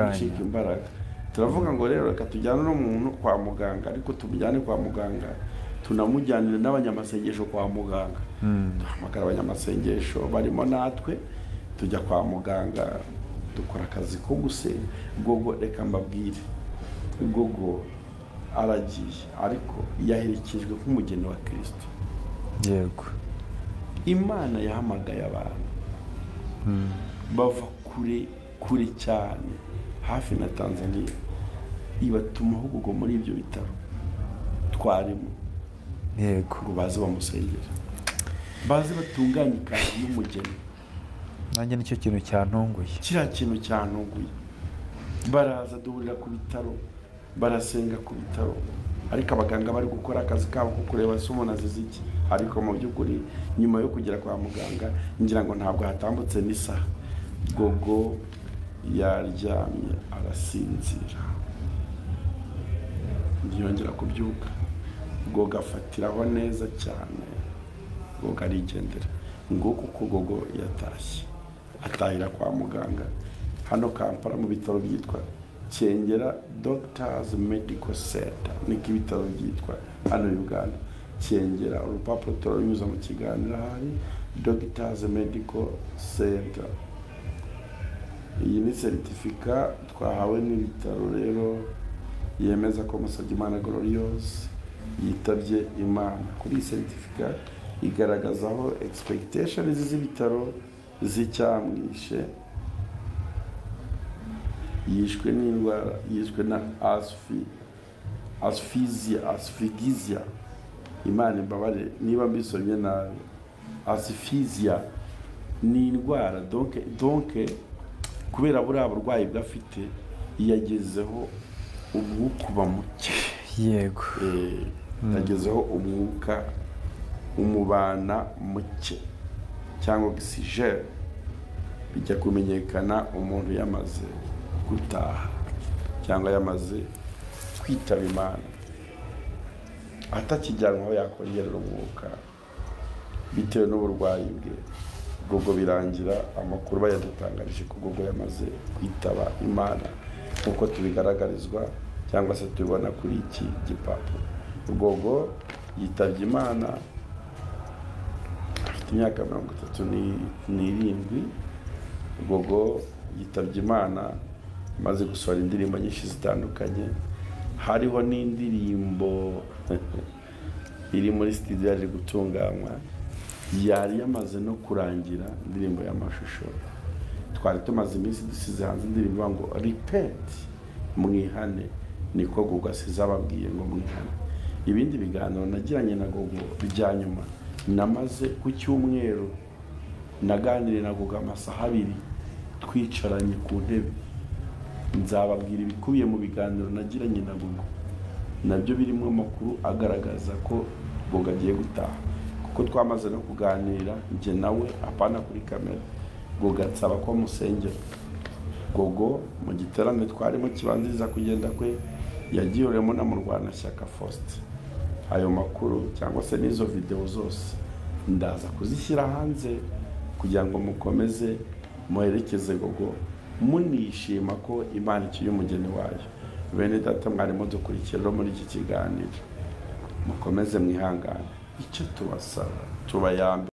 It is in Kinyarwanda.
gucika imbaraga. Turavuga ngo rero reka tujyane n'umuntu kwa muganga, ariko tumujyane kwa muganga tunamujyanire n'abanyamasengesho kwa muganga. Duhamagara abanyamasengesho barimo natwe, tujya kwa muganga dukora akazi ko gusenga. Gogo reka mbabwire, Gogo aragiye ariko yaherekejwe nk'umugeni wa Kristo. Yego. Imana yahamagaye abantu bava kure cyane hafi na Tanzania, ibatumaho Gogo muri ibyo bitaro twarimo. Yego. Ngo baze bamusengera, baze batunganye kandi n'umugeni. Nanjye nicyo kintu cyantunguye. Kiriya kintu cyantunguye. Baraza duhurira ku bitaro, barasenga ku bitaro, ariko abaganga bari gukora akazi kabo ko kureba se umuntu azize iki. Ariko mu by'ukuri nyuma yo kugera kwa muganga ngira ngo ntabwo hatambutse n'isaha, Gogo yaryamye arasinzira, ntiyongera kubyuka. Gogo afatiraho neza cyane, Gogo arigendera. Ngo kuko Gogo yatashye atahira kwa muganga hano Kampala mu bitaro byitwa Cyengera Doctors Medical Center, niko ibitaro byitwa hano Uganda. Cyengera, urupapuro turanyuza mu kiganiro hari Doctors Medical Center. Iyi ni certificate twahawe n'ibitaro rero yemeza ko Musabyimana Glorious yitabye Imana. Kuri iyi certificate igaragazaho expectations z'ibitaro z'icyamwishe. Yishwe n'indwara, yishwe na asphyxia. Imana imbabare niba mbisomye nabi. Asphyxia ni indwara donc kubera buriya burwayi bwafite yagezeho umwuka muke. Yego. Yagezeho umwuka umubana muke cyangwa oxygene, bijya kumenyekana umuntu yamaze gutaha cyangwa yamaze kwitaba Imana, atakijyanwaho yakongerera umwuka bitewe n'uburwayi bwe. Gogo birangira amakuru bayadutangarije ko Gogo yamaze kwitaba Imana nk'uko tubigaragarizwa cyangwa se tubibona kuri iki gipapuro. Gogo yitabye Imana afite imyaka 37. Gogo yitabye Imana maze gusohora indirimbo nyinshi zitandukanye. Hariho n'indirimbo iri muri studio yari gutunganywa, yari yamaze no kurangira, indirimbo y'amashusho. Twari tumaze iminsi dusize hanze indirimbo ngo repent, mwihane. Niko Gogo asize ababwiye ngo mwihane. Ibindi biganiro nagiranye na Gogo bijya nyuma, namaze ku cyumweru naganiriye na Gogo amasaha 2 twicaranye ku ntebe. Nzababwira ibikubiye mu biganiro nagiranye na Gogo, nabyo birimo amakuru agaragaza ko Gogo agiye gutaha, kuko twamaze no kuganira njye nawe apana kuri kamera. Gogo ansaba ko musengera. Gogo mu giterane twarimo kibanziriza kugenda kwe yagiyuremo na Murwanashyaka Faustin. Ayo makuru cyangwa se n'izo video zose ndaza kuzishyira hanze kugira ngo mukomeze muherekeze Gogo munishima ko Imana ikiri umugeni wayo. Bene data mwarimo dukurikira muri iki kiganiro, mukomeze mwihangane. Icyo tubasaba tubayambe